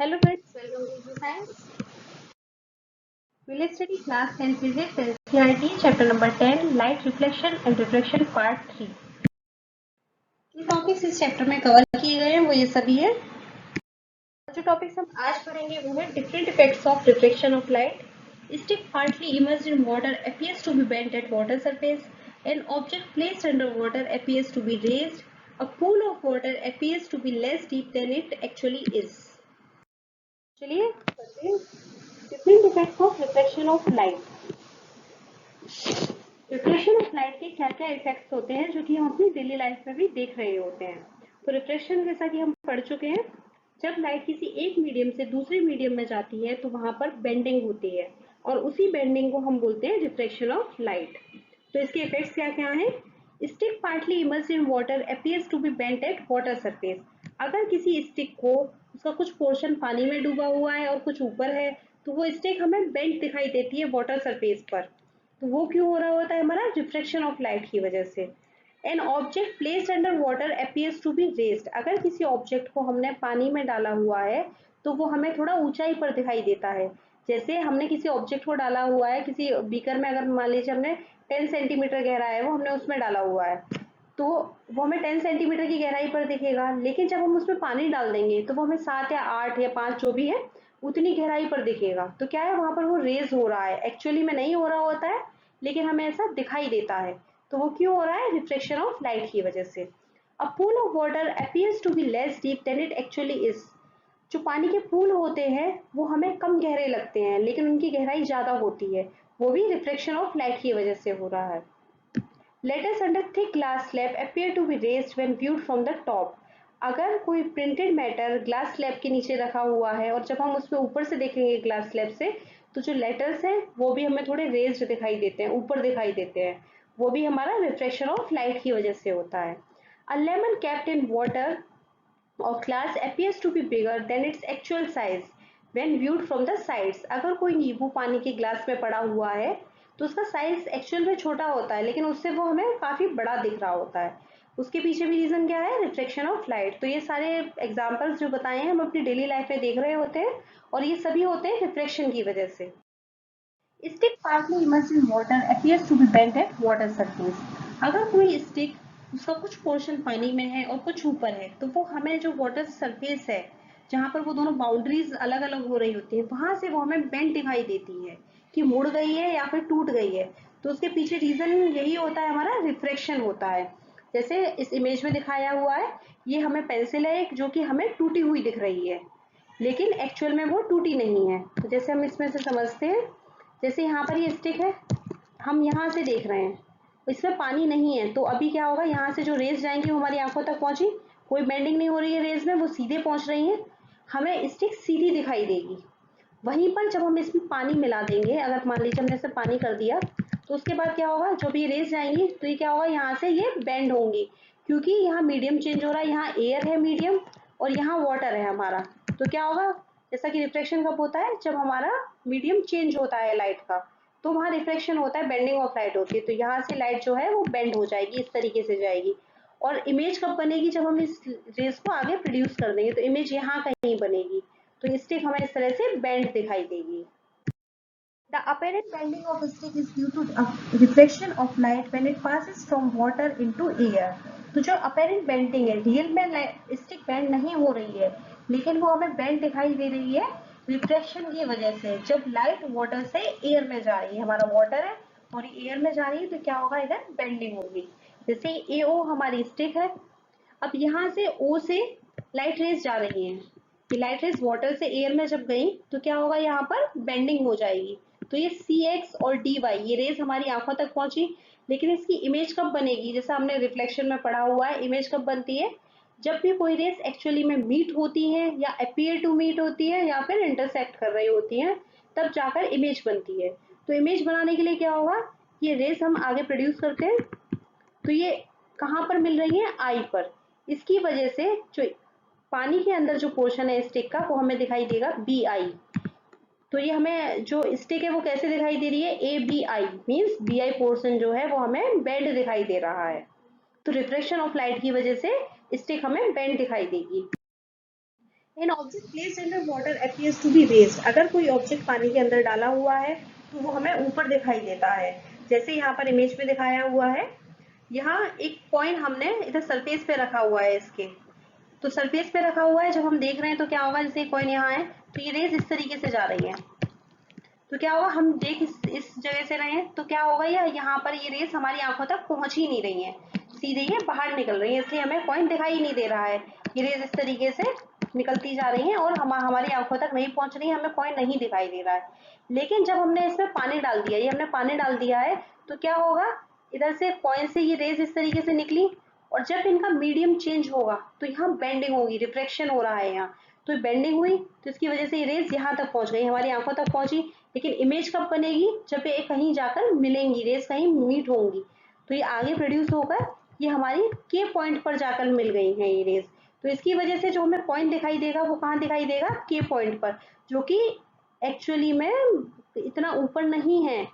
Hello friends, welcome to Easy Science. We will study class 10 physics NCERT chapter number 10 light reflection and refraction part 3. जो topics इस chapter में cover किए गए हैं वो ये सभी है। जो टॉपिक्स हम आज पढ़ेंगे वो है different effects of reflection of light, stick partly immersed in water appears to be bent at water surface, an object placed under water appears to be raised, a pool of water appears to be less deep than it actually is. चलिए करते हैं different effects of reflection of light. Reflection of light के क्या क्या effects होते हैं जो कि हम अपनी डेली लाइफ में भी देख रहे होते हैं। तो रिफ्लेक्शन जैसा कि हम पढ़ चुके हैं, जब लाइट किसी एक मीडियम से दूसरे मीडियम में जाती है तो वहां पर बेंडिंग होती है और उसी बेंडिंग को हम बोलते हैं रिफ्लेक्शन ऑफ लाइट। तो इसके इफेक्ट्स क्या क्या हैं? Stick partly immersed in water appears to be bent at water surface. अगर किसी स्टिक को उसका कुछ पोर्शन पानी में डूबा हुआ है और कुछ ऊपर है तो वो स्टिक हमें बेंट दिखाई देती है वाटर सरफेस पर। तो वो क्यों हो रहा होता है? हमारा रिफ्लेक्शन ऑफ लाइट की वजह से। An object placed under water appears to be raised. अगर किसी ऑब्जेक्ट को हमने पानी में डाला हुआ है तो वो हमें थोड़ा ऊंचाई पर दिखाई देता है। जैसे हमने किसी ऑब्जेक्ट को डाला हुआ है किसी बीकर में, अगर मान लीजिए हमने 10 सेंटीमीटर गहरा है वो हमने उसमें डाला हुआ है तो वो हमें 10 सेंटीमीटर की गहराई पर दिखेगा, लेकिन जब हम उसमें पानी डाल देंगे तो वो हमें 7 या 8 या 5 जो भी है उतनी गहराई पर दिखेगा। तो क्या है, वहां पर वो रेज हो रहा है, एक्चुअली में नहीं हो रहा होता है लेकिन हमें ऐसा दिखाई देता है। तो वो क्यों हो रहा है? रिफ्लेक्शन ऑफ लाइट की वजह से। A pool of water appears to be less deep than it actually is. जो पानी के पूल होते हैं वो हमें कम गहरे लगते हैं लेकिन उनकी गहराई ज्यादा होती है, वो भी रिफ्लेक्शन ऑफ लाइट की वजह से हो रहा है। Letters under thick glass slab appear to be raised when viewed from the top. अगर कोई प्रिंटेड मैटर ग्लास स्लैब के नीचे रखा हुआ है और जब हम उसमें ऊपर से देखेंगे ग्लास स्लैब से तो जो लेटर्स हैं वो भी हमें थोड़े रेज्ड दिखाई देते हैं, ऊपर दिखाई देते हैं। वो भी हमारा रिफ्लेक्शन ऑफ लाइट की वजह से होता है। A lemon kept in water of glass appears to be bigger than its actual size when viewed from the sides. अगर कोई नींबू पानी के ग्लास में पड़ा हुआ है तो उसका साइज एक्चुअल में छोटा होता है लेकिन उससे वो हमें काफी बड़ा दिख रहा होता है। उसके पीछे भी रीजन क्या है? Reflection of light. तो ये सारे एग्जांपल्स जो बताए हैं हम अपनी डेली लाइफ में देख रहे होते हैं और ये सभी होते हैं रिफ्लेक्शन की वजह से। Stick partly immersed in water appears to be bent at water surface. अगर कोई स्टिक उसका कुछ पोर्शन पानी में है और कुछ ऊपर है तो वो हमें जो वाटर सरफेस है जहां पर वो दोनों बाउंड्रीज अलग अलग हो रही होती है वहां से वो हमें बेंट दिखाई देती है कि मुड़ गई है या फिर टूट गई है। तो उसके पीछे रीजन यही होता है, हमारा रिफ्लेक्शन होता है। जैसे इस इमेज में दिखाया हुआ है, ये हमें पेंसिल है एक जो कि हमें टूटी हुई दिख रही है लेकिन एक्चुअल में वो टूटी नहीं है। तो जैसे हम इसमें से समझते हैं, जैसे यहाँ पर ये स्टिक है, हम यहाँ से देख रहे हैं इसमें पानी नहीं है तो अभी क्या होगा, यहाँ से जो रेज जाएंगी वो हमारी आंखों तक पहुंची, कोई बेंडिंग नहीं हो रही है रेज में, वो सीधे पहुंच रही है, हमें स्टिक सीधी दिखाई देगी। वहीं पर जब हम इसमें पानी मिला देंगे, अगर मान लीजिए हमने इसमें पानी कर दिया तो उसके बाद क्या होगा, जो भी रेज जाएंगी तो ये क्या होगा, यहाँ से ये बेंड होंगी क्योंकि यहाँ मीडियम चेंज हो रहा है, यहाँ एयर है मीडियम और यहाँ वाटर है हमारा। तो क्या होगा, जैसा कि रिफ्लेक्शन कब होता है, जब हमारा मीडियम चेंज होता है लाइट का तो वहां रिफ्लेक्शन होता है, बेंडिंग ऑफ लाइट होती है। तो यहाँ से लाइट जो है वो बेंड हो जाएगी, इस तरीके से जाएगी। और इमेज कब बनेगी, जब हम इस रेज को आगे प्रोड्यूस कर देंगे तो इमेज यहाँ कहीं बनेगी। तो स्टिक हमें इस तरह से बेंड दिखाई देगी। The apparent bending of a stick is due to a reflection of light when it passes from water into air. तो जो apparent bending है, रियल में स्टिक बेंड नहीं हो रही है लेकिन वो हमें बेंड दिखाई दे रही है रिफ्लेक्शन की वजह से। जब लाइट वाटर से एयर में जा रही है, हमारा वाटर है और एयर में जा रही है तो क्या होगा, इधर बेंडिंग होगी। जैसे AO हमारी स्टिक है, अब यहाँ से O से लाइट रेज जा रही है, कि लाइट रेज वाटर से एयर में जब गई तो क्या होगा, यहाँ पर बेंडिंग हो जाएगी। तो ये CX और DY ये रेज हमारी आंखों तक पहुंची, लेकिन इसकी इमेज कब बनेगी, जैसा हमने रिफ्लेक्शन में पढ़ा हुआ है, इमेज कब बनती है, जब भी कोई रेज एक्चुअली में मीट होती है या अपीयर टू मीट होती है या फिर इंटरसेक्ट कर रही होती है, तब जाकर इमेज बनती है। तो इमेज बनाने के लिए क्या होगा, ये रेज हम आगे प्रोड्यूस करते हैं तो ये कहाँ पर मिल रही है, आई पर। इसकी वजह से जो पानी के अंदर जो पोर्शन है स्टिक का वो हमें दिखाई देगा BI। तो ये हमें जो स्टिक है वो कैसे दिखाई दे रही है, ABI मीन्स BI पोर्शन जो है वो हमें बेंड दिखाई दे रहा है। तो रिफ्लेक्शन ऑफ लाइट की वजह से स्टिक हमें बेंड दिखाई देगी। An object placed under water appears to be raised. अगर कोई ऑब्जेक्ट पानी के अंदर डाला हुआ है तो वो हमें ऊपर दिखाई देता है, जैसे यहाँ पर इमेज में दिखाया हुआ है। यहाँ एक पॉइंट हमने इधर सरफेस पे रखा हुआ है इसके, तो सरफेस पे रखा हुआ है, जब हम देख रहे हैं तो क्या होगा, जैसे कॉइन यहाँ है तो ये रेज इस तरीके से जा रही है, तो क्या होगा, हम देख इस जगह से रहे हैं तो क्या होगा, यहाँ पर ये रेस हमारी आंखों तक पहुंच ही नहीं रही है, सीधे ये बाहर निकल रही है, इसलिए हमें कॉइन दिखाई नहीं दे रहा है। ये रेस इस तरीके से निकलती जा रही है और हमारी आंखों तक नहीं पहुंच रही है, हमें कॉइन नहीं दिखाई दे रहा है। लेकिन जब हमने इसमें पानी डाल दिया, ये हमने पानी डाल दिया है, तो क्या होगा, इधर से कॉइन से ये रेस इस तरीके से निकली, और जब इनका मीडियम चेंज होगा तो यहाँ बेंडिंग होगी, रिफ्रैक्शन हो रहा है यहाँ, तो बेंडिंग हुई तो इसकी वजह से ये रेज यहाँ तक पहुंच गई, हमारी आंखों तक पहुंची। लेकिन इमेज कब बनेगी, जब ये कहीं जाकर मिलेंगी, रेज कहीं मीट होंगी, तो ये आगे प्रोड्यूस होकर ये हमारी के पॉइंट पर जाकर मिल गई हैं ये रेज। तो इसकी वजह से जो हमें पॉइंट दिखाई देगा वो कहाँ दिखाई देगा, के पॉइंट पर, जो कि एक्चुअली में इतना ऊपर नहीं है।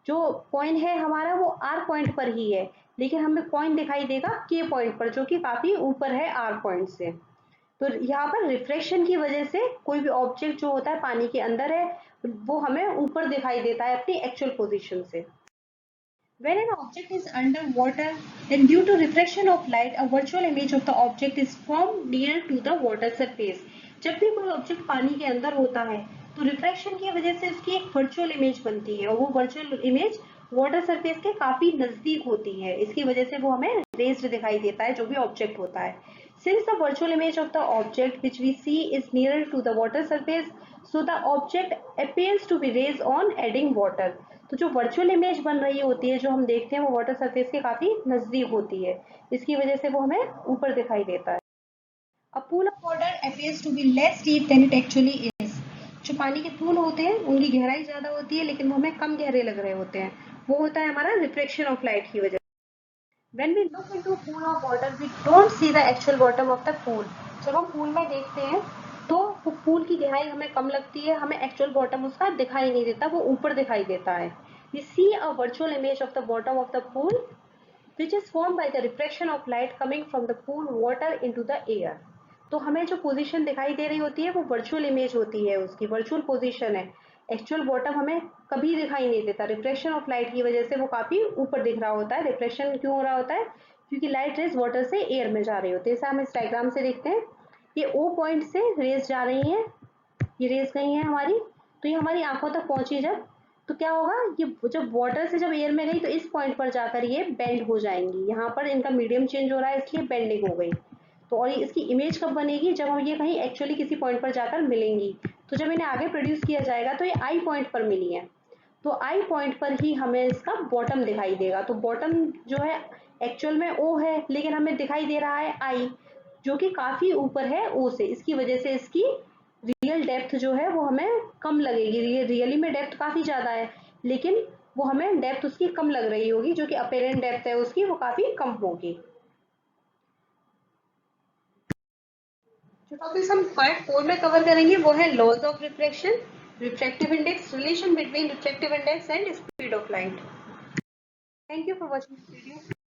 जो पॉइंट है हमारा वो आर पॉइंट पर ही है, लेकिन हमें पॉइंट दिखाई देगा के पॉइंट पर, जो कि काफी ऊपर है आर पॉइंट से। तो यहाँ पर रिफ्लेक्शन की वजह से कोई भी ऑब्जेक्ट जो होता है पानी के अंदर है वो हमें ऊपर दिखाई देता है अपनी एक्चुअल पोजीशन से। When an object is under water, then due to refraction of light, a virtual image of the object is formed near to the water surface. जब भी कोई ऑब्जेक्ट पानी के अंदर होता है तो रिफ्रैक्शन की वजह से उसकी एक वर्चुअल इमेज बनती है, और वो वर्चुअल इमेज वाटर सरफेस के काफी नजदीक होती है, इसकी वजह से वो हमें रेज्ड दिखाई देता है जो भी ऑब्जेक्ट होता है। Since the virtual image of the object which we see is nearer to the water surface, so the object appears to be raised on adding water. तो जो वर्चुअल इमेज बन रही होती है, जो हम देखते हैं, वो वाटर सरफेस के काफी नजदीक होती है, इसकी वजह से वो हमें ऊपर दिखाई देता है। A pool of water appears to be less deep than it actually is. जो पानी के पूल होते हैं उनकी गहराई ज्यादा होती है लेकिन वो हमें कम गहरे लग रहे होते हैं, वो होता है हमारा रिफ्लेक्शन ऑफ लाइट की वजह से। When we look into a pool of water, we don't see the actual bottom of the pool. जब हम पूल में देखते हैं तो वो पूल की गहराई हमें कम लगती है, हमें एक्चुअल बॉटम उसका दिखाई नहीं देता, वो ऊपर दिखाई देता है। We see a virtual image of the bottom of the pool, which is formed by the refraction of light coming from the pool water into the air. तो हमें जो पोजीशन दिखाई दे रही होती है वो वर्चुअल इमेज होती है, उसकी वर्चुअल पोजीशन है, एक्चुअल बॉटम हमें कभी दिखाई नहीं देता, रिफ्लेक्शन ऑफ लाइट की वजह से वो काफी ऊपर दिख रहा होता है। रिफ्लेक्शन क्यों हो रहा होता है, क्योंकि लाइट रेज वाटर से एयर में जा रही होती है। जैसे हम इस डायग्राम से देखते हैं, ये ओ पॉइंट से रेज जा रही है, ये रेज गई है हमारी, तो ये हमारी आंखों तक पहुंची जब, तो क्या होगा, ये जब वाटर से जब एयर में गई तो इस पॉइंट पर जाकर ये बेंड हो जाएंगी, यहाँ पर इनका मीडियम चेंज हो रहा है इसलिए बेंडिंग हो गई। तो और इसकी इमेज कब बनेगी, जब हम ये कहीं एक्चुअली किसी पॉइंट पर जाकर मिलेंगी, तो जब इन्हें आगे प्रोड्यूस किया जाएगा तो ये आई पॉइंट पर मिली है, तो आई पॉइंट पर ही हमें इसका बॉटम दिखाई देगा। तो बॉटम जो है एक्चुअल में ओ है लेकिन हमें दिखाई दे रहा है आई, जो कि काफी ऊपर है ओ से, इसकी वजह से इसकी रियल डेप्थ जो है वो हमें कम लगेगी। रियली में डेप्थ काफी ज्यादा है लेकिन वो हमें डेप्थ उसकी कम लग रही होगी, जो कि अपेरेंट डेप्थ है उसकी वो काफी कम होगी। जो टॉपिक्स हम पार्ट 4 में कवर करेंगे वो है laws of reflection, refractive index, relation between refractive index and speed of light. Thank you for watching this video.